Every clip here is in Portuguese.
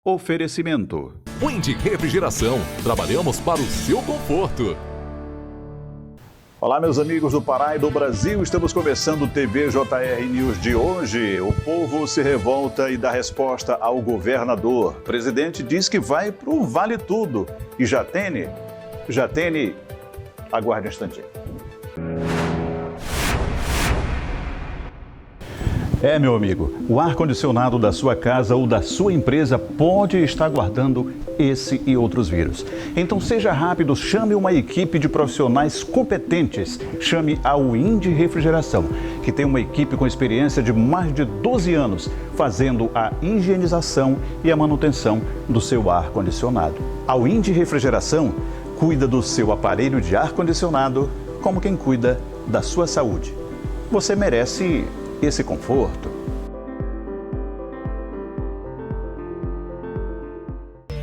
Oferecimento. Windy Refrigeração. Trabalhamos para o seu conforto. Olá, meus amigos do Pará e do Brasil. Estamos começando o TV JR News de hoje. O povo se revolta e dá resposta ao governador. O presidente diz que vai para o Vale Tudo. E Jatene, aguarde um instantinho. Meu amigo, o ar-condicionado da sua casa ou da sua empresa pode estar guardando esse e outros vírus. Então seja rápido, chame uma equipe de profissionais competentes. Chame a Windy Refrigeração, que tem uma equipe com experiência de mais de 12 anos, fazendo a higienização e a manutenção do seu ar-condicionado. A Windy Refrigeração cuida do seu aparelho de ar-condicionado como quem cuida da sua saúde. Você merece esse conforto.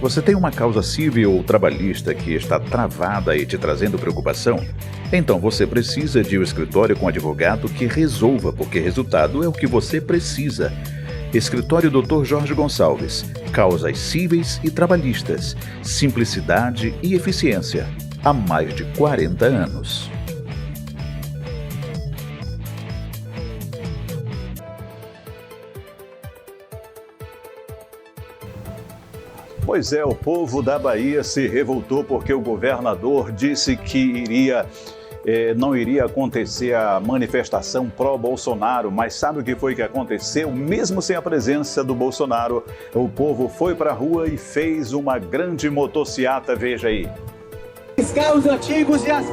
Você tem uma causa civil ou trabalhista que está travada e te trazendo preocupação? Então você precisa de um escritório com advogado que resolva, porque resultado é o que você precisa. Escritório Dr. Jorge Gonçalves. Causas cíveis e trabalhistas. Simplicidade e eficiência. Há mais de 40 anos. Pois é, o povo da Bahia se revoltou porque o governador disse que não iria acontecer a manifestação pró-Bolsonaro, mas sabe o que foi que aconteceu? Mesmo sem a presença do Bolsonaro, o povo foi para a rua e fez uma grande motociata, veja aí. Os carros antigos e as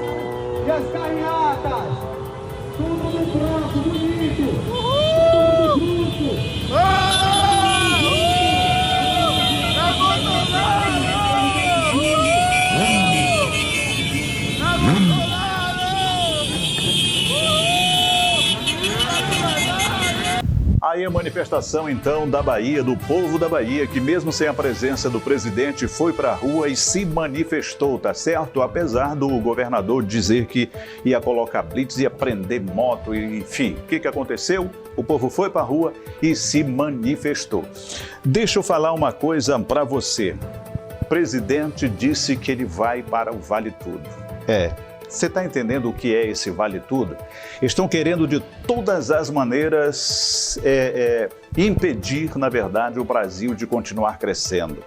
carreatas, tudo no branco, bonito, tudo junto. Aí a manifestação, então, da Bahia, do povo da Bahia, que mesmo sem a presença do presidente, foi para a rua e se manifestou, tá certo? Apesar do governador dizer que ia colocar blitz, ia prender moto, enfim. O que aconteceu? O povo foi para a rua e se manifestou. Deixa eu falar uma coisa para você. O presidente disse que ele vai para o Vale Tudo. Você está entendendo o que é esse Vale Tudo? Estão querendo de todas as maneiras impedir, na verdade, o Brasil de continuar crescendo.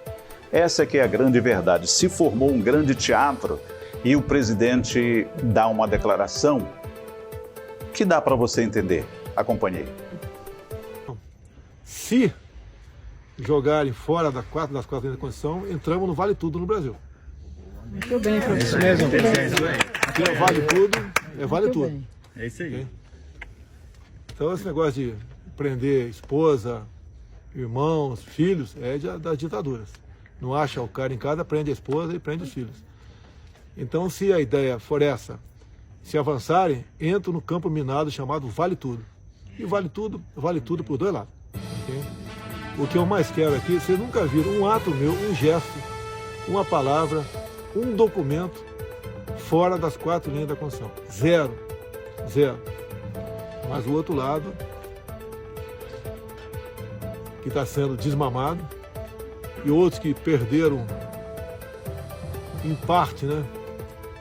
Essa que é a grande verdade. Se formou um grande teatro e o presidente dá uma declaração que dá para você entender. Acompanhei. Se jogarem fora das quatro linhas da Constituição, entramos no Vale Tudo no Brasil. Muito bem, professor. É isso mesmo. Aqui é Vale Tudo, Vale Tudo. Bem. É isso aí. Então esse negócio de prender esposa, irmãos, filhos, das ditaduras. Não acha o cara em casa, prende a esposa e prende os filhos. Então se a ideia for essa, se avançarem, entram no campo minado chamado Vale Tudo. E vale tudo por dois lados. Okay? O que eu mais quero aqui, vocês nunca viram um ato meu, um gesto, uma palavra, um documento fora das quatro linhas da Constituição. Zero. Mas o outro lado, que está sendo desmamado, e outros que perderam, em parte,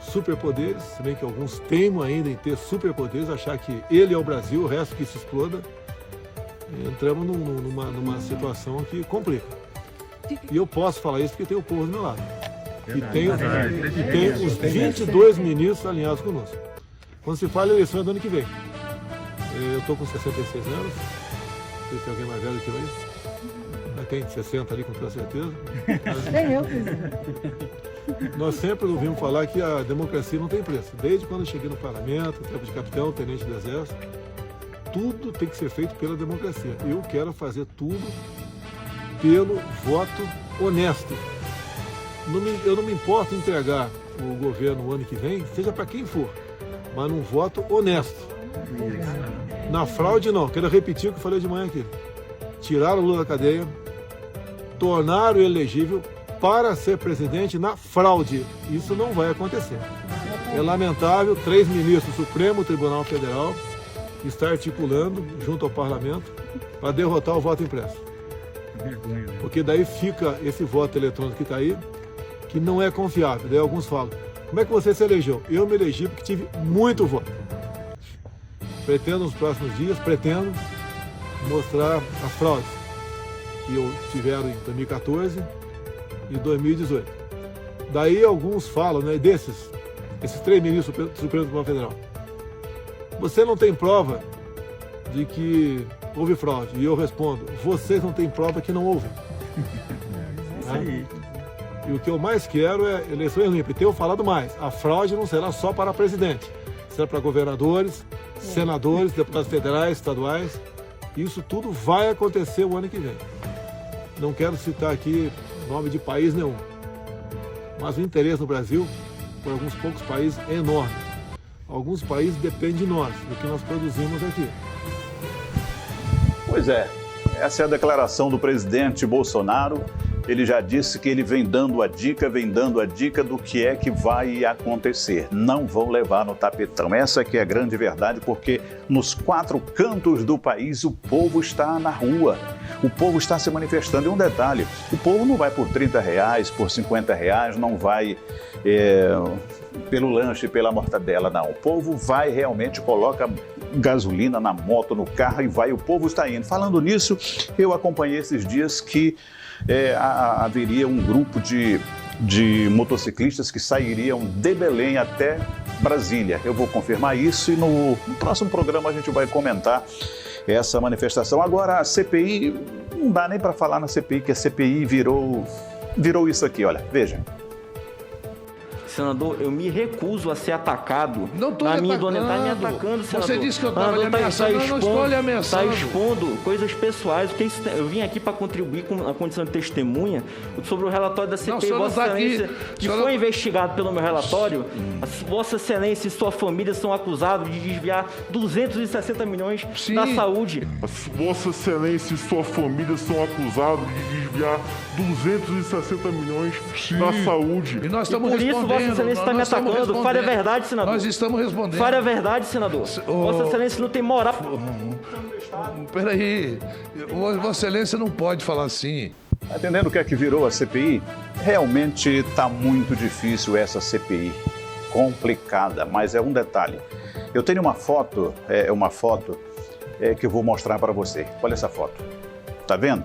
superpoderes, se bem que alguns teimam ainda em ter superpoderes, achar que ele é o Brasil, o resto que se exploda, entramos numa situação que complica. E eu posso falar isso porque tem o povo do meu lado. E tem os 22 ministros alinhados conosco. Quando se fala eleições do ano que vem. Eu estou com 66 anos, não sei se tem alguém mais velho que eu aí. Tem 60 ali com toda certeza. Nem eu, presidente. Nós sempre ouvimos falar que a democracia não tem preço. Desde quando eu cheguei no parlamento, tempo de capitão, tenente do exército, tudo tem que ser feito pela democracia. Eu quero fazer tudo pelo voto honesto. Eu não me importo entregar o governo o ano que vem, seja para quem for, mas num voto honesto. Na fraude não, quero repetir o que eu falei de manhã aqui. Tiraram o Lula da cadeia, tornaram ele elegível para ser presidente na fraude. Isso não vai acontecer. É lamentável 3 ministros do Supremo Tribunal Federal estar articulando junto ao parlamento para derrotar o voto impresso. Porque daí fica esse voto eletrônico que está aí, que não é confiável. Daí alguns falam, como é que você se elegeu? Eu me elegi porque tive muito voto. Pretendo nos próximos dias, mostrar as fraudes que tiveram em 2014 e 2018. Daí alguns falam, né, esses 3 ministros do Supremo Tribunal Federal. Você não tem prova de que houve fraude. E eu respondo, vocês não têm prova que não houve. Isso aí. E o que eu mais quero é eleições limpas. E tenho falado mais, a fraude não será só para presidente, será para governadores, senadores, deputados federais, estaduais. Isso tudo vai acontecer o ano que vem. Não quero citar aqui nome de país nenhum, mas o interesse no Brasil, por alguns poucos países, é enorme. Alguns países dependem de nós, do que nós produzimos aqui. Pois é, essa é a declaração do presidente Bolsonaro. Ele já disse que ele vem dando a dica do que é que vai acontecer. Não vão levar no tapetão. Essa que é a grande verdade, porque nos 4 cantos do país o povo está na rua. O povo está se manifestando. E um detalhe, o povo não vai por R$30, por R$50, não vai pelo lanche, pela mortadela, não. O povo vai realmente, coloca gasolina na moto, no carro e vai, o povo está indo. Falando nisso, eu acompanhei esses dias que haveria um grupo de motociclistas que sairiam de Belém até Brasília. Eu vou confirmar isso e no próximo programa a gente vai comentar essa manifestação. Agora, a CPI, não dá nem para falar na CPI, que a CPI virou isso aqui, olha, veja. Senador, eu me recuso a ser atacado. Não estou Está me atacando, senador. Você disse que eu estava lhe ameaçando. Não estou lhe ameaçando. Está expondo coisas pessoais. Porque eu vim aqui para contribuir com a condição de testemunha sobre o relatório da CPI. Vossa Excelência, que foi investigado pelo meu relatório, Vossa Excelência e sua família são acusados de desviar 260 milhões da saúde. Vossa Excelência e sua família são acusados de desviar 260 milhões da saúde. E nós estamos por isso, respondendo. Vossa Excelência está me atacando. Fale a verdade, senador. Nós estamos respondendo. Fale a verdade, senador. Vossa Excelência não tem moral. Peraí. Vossa Excelência não pode falar assim. Entendendo o que é que virou a CPI? Realmente está muito difícil essa CPI. Complicada, mas é um detalhe. Eu tenho uma foto, que eu vou mostrar para você. Olha essa foto. Tá vendo?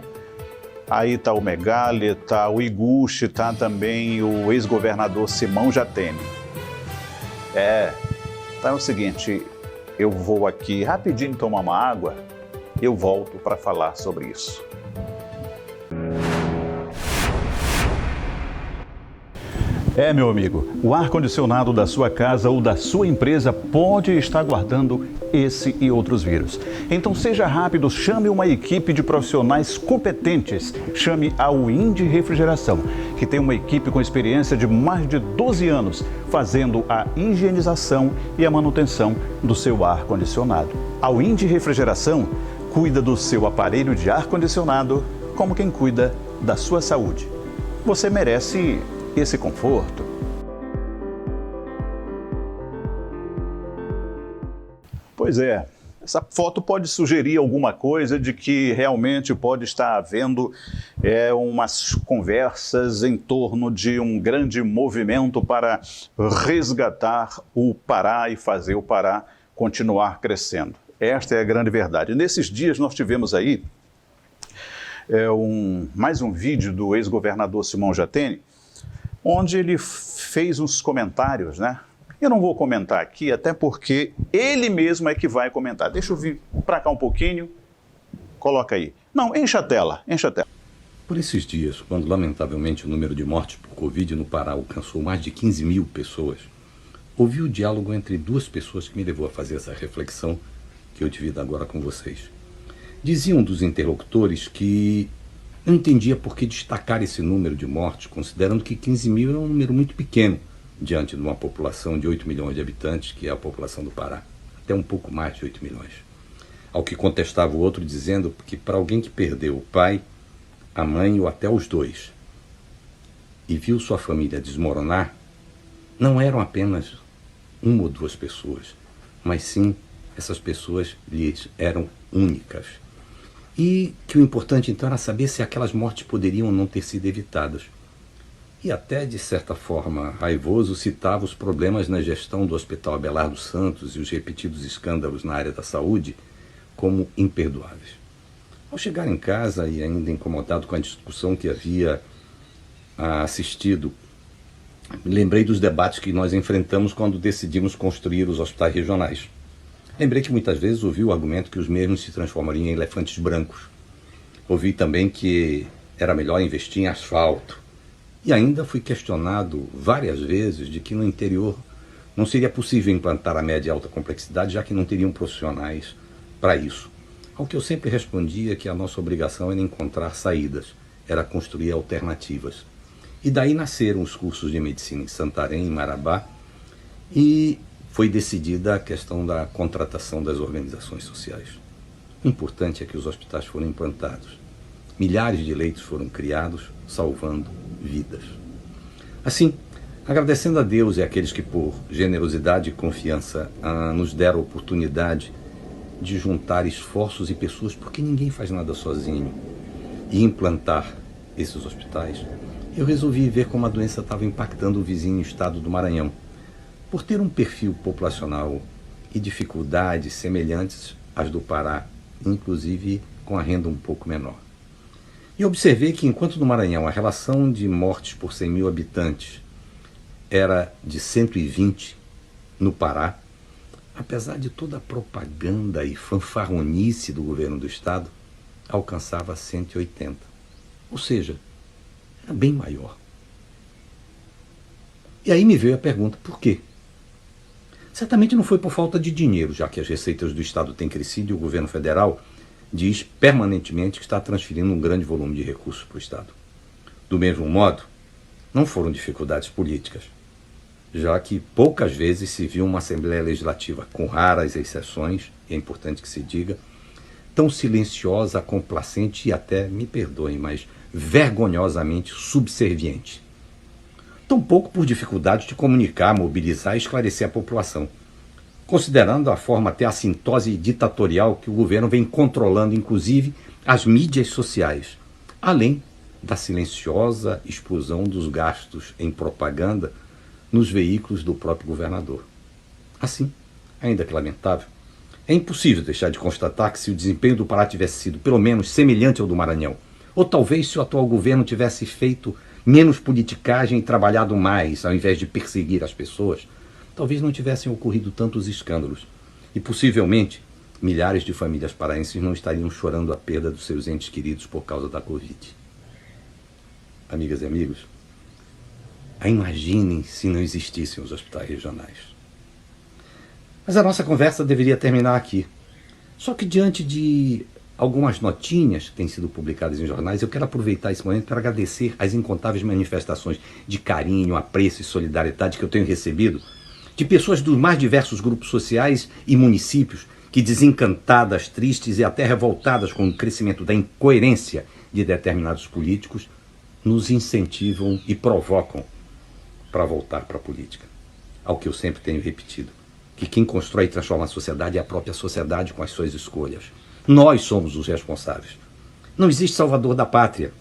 Aí está o Megali, está o Iguchi, está também o ex-governador Simão Jatene. Então é o seguinte, eu vou aqui rapidinho tomar uma água, eu volto para falar sobre isso. Meu amigo, o ar-condicionado da sua casa ou da sua empresa pode estar guardando esse e outros vírus. Então seja rápido, chame uma equipe de profissionais competentes. Chame a Wind Refrigeração, que tem uma equipe com experiência de mais de 12 anos, fazendo a higienização e a manutenção do seu ar-condicionado. A Wind Refrigeração cuida do seu aparelho de ar-condicionado como quem cuida da sua saúde. Você merece esse conforto. Pois é, essa foto pode sugerir alguma coisa de que realmente pode estar havendo umas conversas em torno de um grande movimento para resgatar o Pará e fazer o Pará continuar crescendo. Esta é a grande verdade. Nesses dias nós tivemos aí mais um vídeo do ex-governador Simão Jatene, onde ele fez uns comentários, né? Eu não vou comentar aqui, até porque ele mesmo é que vai comentar. Deixa eu vir para cá um pouquinho. Coloca aí. Não, enche a tela, enche a tela. Por esses dias, quando lamentavelmente o número de mortes por Covid no Pará alcançou mais de 15 mil pessoas, ouvi o diálogo entre 2 pessoas que me levou a fazer essa reflexão que eu divido agora com vocês. Dizia um dos interlocutores que não entendia por que destacar esse número de mortes, considerando que 15 mil é um número muito pequeno diante de uma população de 8 milhões de habitantes, que é a população do Pará, até um pouco mais de 8 milhões. Ao que contestava o outro dizendo que para alguém que perdeu o pai, a mãe ou até os 2, e viu sua família desmoronar, não eram apenas 1 ou 2 pessoas, mas sim essas pessoas lhes eram únicas. e que o importante então era saber se aquelas mortes poderiam ou não ter sido evitadas. E até, de certa forma, raivoso, citava os problemas na gestão do Hospital Abelardo Santos e os repetidos escândalos na área da saúde como imperdoáveis. Ao chegar em casa e ainda incomodado com a discussão que havia assistido, me lembrei dos debates que nós enfrentamos quando decidimos construir os hospitais regionais. Lembrei que muitas vezes ouvi o argumento que os mesmos se transformariam em elefantes brancos. Ouvi também que era melhor investir em asfalto. E ainda fui questionado várias vezes de que no interior não seria possível implantar a média e alta complexidade, já que não teriam profissionais para isso. Ao que eu sempre respondia que a nossa obrigação era encontrar saídas, era construir alternativas. E daí nasceram os cursos de medicina em Santarém, em Marabá, e foi decidida a questão da contratação das organizações sociais. O importante é que os hospitais foram implantados. Milhares de leitos foram criados, salvando vidas. Assim, agradecendo a Deus e àqueles que por generosidade e confiança nos deram a oportunidade de juntar esforços e pessoas, porque ninguém faz nada sozinho, e implantar esses hospitais, eu resolvi ver como a doença estava impactando o vizinho estado do Maranhão. Por ter um perfil populacional e dificuldades semelhantes às do Pará, inclusive com a renda um pouco menor. E observei que enquanto no Maranhão a relação de mortes por 100 mil habitantes era de 120, no Pará, apesar de toda a propaganda e fanfarronice do governo do estado, alcançava 180. Ou seja, era bem maior. E aí me veio a pergunta, por quê? Certamente não foi por falta de dinheiro, já que as receitas do estado têm crescido e o governo federal diz permanentemente que está transferindo um grande volume de recursos para o estado. Do mesmo modo, não foram dificuldades políticas, já que poucas vezes se viu uma Assembleia Legislativa, com raras exceções, e é importante que se diga, tão silenciosa, complacente e até, me perdoem, mas vergonhosamente subserviente. Tampouco por dificuldade de comunicar, mobilizar e esclarecer a população, considerando a forma até assintose ditatorial que o governo vem controlando, inclusive, as mídias sociais, além da silenciosa explosão dos gastos em propaganda nos veículos do próprio governador. Assim, ainda que lamentável, é impossível deixar de constatar que se o desempenho do Pará tivesse sido pelo menos semelhante ao do Maranhão, ou talvez se o atual governo tivesse feito menos politicagem e trabalhado mais, ao invés de perseguir as pessoas, talvez não tivessem ocorrido tantos escândalos e, possivelmente, milhares de famílias paraenses não estariam chorando a perda dos seus entes queridos por causa da Covid. Amigas e amigos, imaginem se não existissem os hospitais regionais. Mas a nossa conversa deveria terminar aqui. Só que diante de algumas notinhas que têm sido publicadas em jornais, eu quero aproveitar esse momento para agradecer as incontáveis manifestações de carinho, apreço e solidariedade que eu tenho recebido de pessoas dos mais diversos grupos sociais e municípios que, desencantadas, tristes e até revoltadas com o crescimento da incoerência de determinados políticos, nos incentivam e provocam para voltar para a política. Ao que eu sempre tenho repetido, que quem constrói e transforma a sociedade é a própria sociedade com as suas escolhas. Nós somos os responsáveis. Não existe salvador da pátria.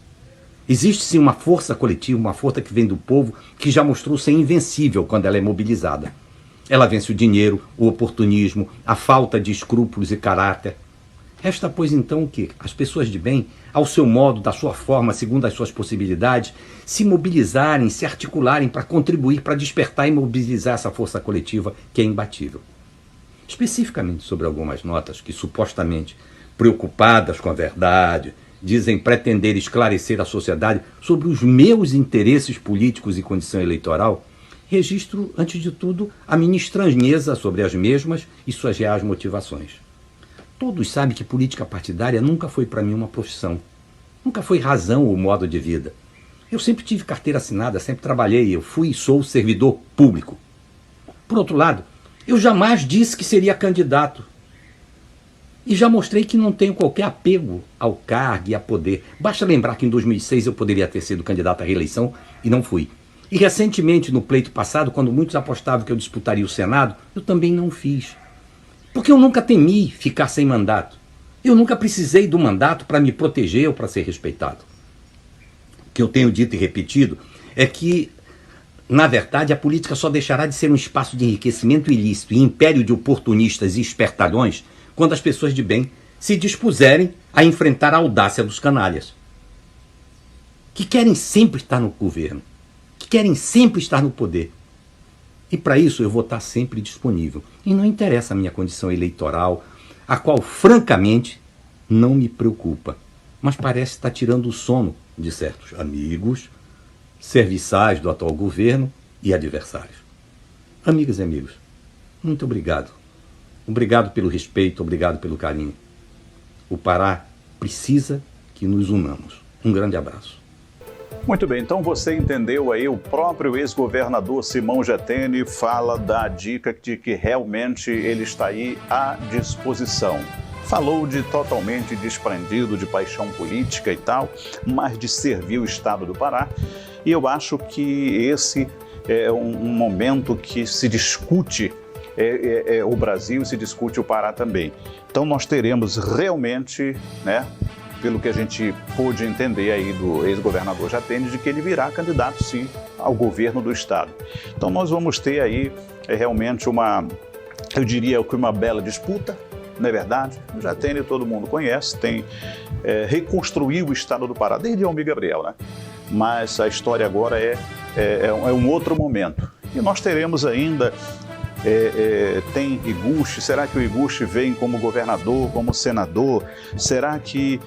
Existe sim uma força coletiva, uma força que vem do povo, que já mostrou ser invencível quando ela é mobilizada. Ela vence o dinheiro, o oportunismo, a falta de escrúpulos e caráter. Resta, pois, então, que as pessoas de bem, ao seu modo, da sua forma, segundo as suas possibilidades, se mobilizarem, se articularem para contribuir, para despertar e mobilizar essa força coletiva que é imbatível. Especificamente sobre algumas notas que, supostamente preocupadas com a verdade, dizem pretender esclarecer a sociedade sobre os meus interesses políticos e condição eleitoral, registro, antes de tudo, a minha estranheza sobre as mesmas e suas reais motivações. Todos sabem que política partidária nunca foi para mim uma profissão, nunca foi razão ou modo de vida. Eu sempre tive carteira assinada, sempre trabalhei, eu fui e sou servidor público. Por outro lado, eu jamais disse que seria candidato. E já mostrei que não tenho qualquer apego ao cargo e a poder. Basta lembrar que em 2006 eu poderia ter sido candidato à reeleição e não fui. E recentemente, no pleito passado, quando muitos apostavam que eu disputaria o Senado, eu também não fiz. Porque eu nunca temi ficar sem mandato. Eu nunca precisei do mandato para me proteger ou para ser respeitado. O que eu tenho dito e repetido é que, na verdade, a política só deixará de ser um espaço de enriquecimento ilícito e império de oportunistas e espertalhões quando as pessoas de bem se dispuserem a enfrentar a audácia dos canalhas, que querem sempre estar no governo, que querem sempre estar no poder. E para isso eu vou estar sempre disponível. E não interessa a minha condição eleitoral, a qual, francamente, não me preocupa, mas parece estar tirando o sono de certos amigos, serviçais do atual governo e adversários. Amigas e amigos, muito obrigado. Obrigado pelo respeito, obrigado pelo carinho. O Pará precisa que nos unamos. Um grande abraço. Muito bem, então você entendeu aí, o próprio ex-governador Simão Geteni fala da dica de que realmente ele está aí à disposição. Falou de totalmente desprendido de paixão política e tal, mas de servir o estado do Pará. E eu acho que esse é um momento que se discute o Brasil e se discute o Pará também. Então nós teremos realmente, né, pelo que a gente pôde entender aí do ex-governador Geteni, de que ele virá candidato, sim, ao governo do estado. Então nós vamos ter aí realmente eu diria que uma bela disputa, não é verdade? O Geteni todo mundo conhece, reconstruiu o estado do Pará, desde Almir Gabriel, né? Mas a história agora é um outro momento. E nós teremos ainda, tem Iguchi, será que o Iguchi vem como governador, como senador? Será que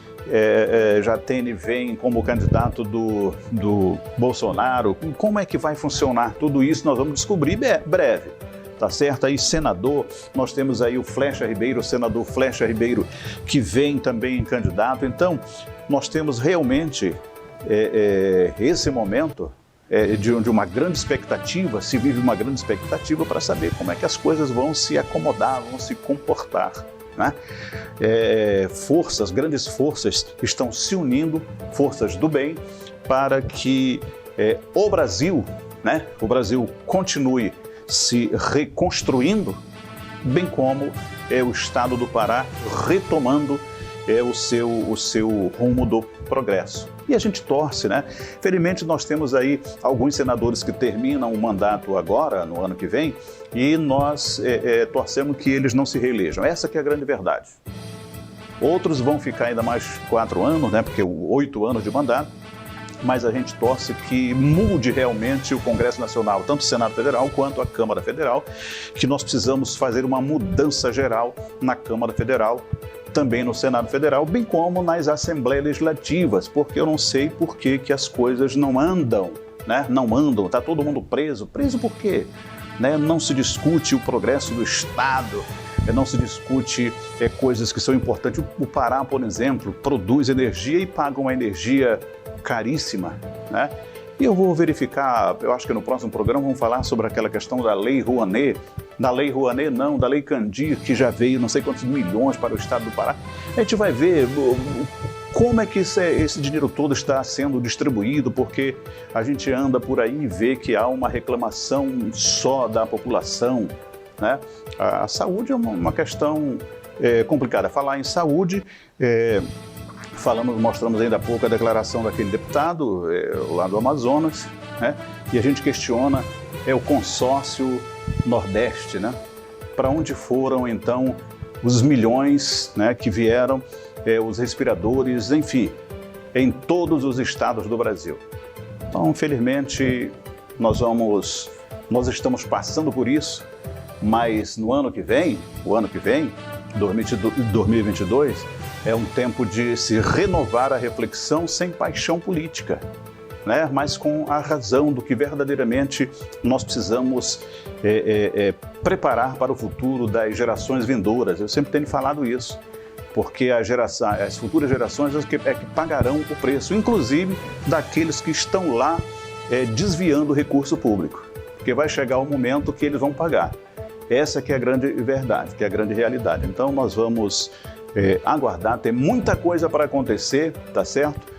Geteni vem como candidato do Bolsonaro? Como é que vai funcionar tudo isso? Nós vamos descobrir breve, tá certo? Aí senador, nós temos aí o Flecha Ribeiro, o senador Flecha Ribeiro, que vem também candidato. Então, nós temos realmente esse momento de uma grande expectativa, se vive uma grande expectativa para saber como é que as coisas vão se acomodar, vão se comportar, né? Grandes forças estão se unindo, forças do bem, para que o Brasil continue se reconstruindo, bem como o estado do Pará retomando o seu rumo do progresso. E a gente torce, né? Felizmente nós temos aí alguns senadores que terminam o mandato agora, no ano que vem, e nós torcemos que eles não se reelejam. Essa que é a grande verdade. Outros vão ficar ainda mais 4 anos, né? Porque 8 anos de mandato, mas a gente torce que mude realmente o Congresso Nacional, tanto o Senado Federal quanto a Câmara Federal, que nós precisamos fazer uma mudança geral na Câmara Federal, também no Senado Federal, bem como nas Assembleias Legislativas, porque eu não sei por que as coisas não andam, né? Não andam, está todo mundo preso. Preso por quê? Né? Não se discute o progresso do Estado, não se discute coisas que são importantes. O Pará, por exemplo, produz energia e paga uma energia caríssima, né? E eu vou verificar, eu acho que no próximo programa vamos falar sobre aquela questão da Lei Rouanet, da Lei Candir, que já veio não sei quantos milhões para o estado do Pará. A gente vai ver como é que esse dinheiro todo está sendo distribuído, porque a gente anda por aí e vê que há uma reclamação só da população, né? A saúde é uma questão complicada. Falar em saúde, mostramos ainda há pouco a declaração daquele deputado lá do Amazonas, né? E a gente questiona o consórcio Nordeste, né? Para onde foram então os milhões, né, que vieram, os respiradores, enfim, em todos os estados do Brasil. Então, infelizmente, nós estamos passando por isso, mas no ano que vem, 2022, é um tempo de se renovar a reflexão sem paixão política, né? Mas com a razão do que verdadeiramente nós precisamos preparar para o futuro das gerações vindouras. Eu sempre tenho falado isso, porque as futuras gerações é que pagarão o preço, inclusive daqueles que estão lá desviando o recurso público, porque vai chegar o momento que eles vão pagar. Essa que é a grande verdade, que é a grande realidade. Então nós vamos aguardar, tem muita coisa para acontecer, tá certo?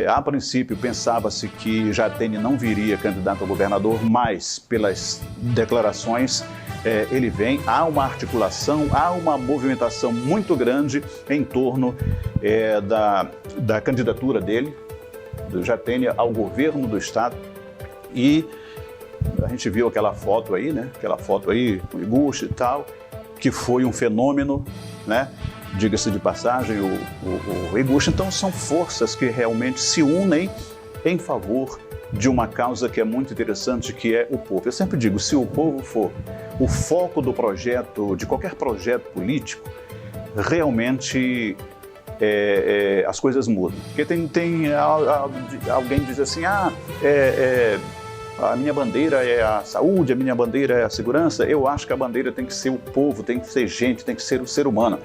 A princípio pensava-se que Geteni não viria candidato a governador, mas pelas declarações ele vem, há uma articulação, há uma movimentação muito grande em torno da candidatura dele, do Jatene, ao governo do estado. E a gente viu aquela foto aí, né? Aquela foto aí com o Iguchi e tal, que foi um fenômeno, né? Diga-se de passagem, o Iguchi. Então são forças que realmente se unem em favor de uma causa que é muito interessante, que é o povo. Eu sempre digo, se o povo for o foco do projeto, de qualquer projeto político, realmente as coisas mudam. Porque alguém diz assim, a minha bandeira é a saúde, a minha bandeira é a segurança. Eu acho que a bandeira tem que ser o povo, tem que ser gente, tem que ser o ser humano.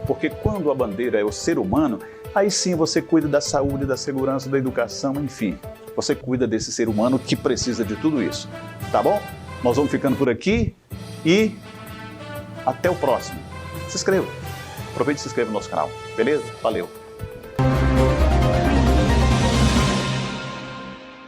Porque quando a bandeira é o ser humano, aí sim você cuida da saúde, da segurança, da educação, enfim. Você cuida desse ser humano que precisa de tudo isso. Tá bom? Nós vamos ficando por aqui e até o próximo. Se inscreva. Aproveite e se inscreva no nosso canal. Beleza? Valeu!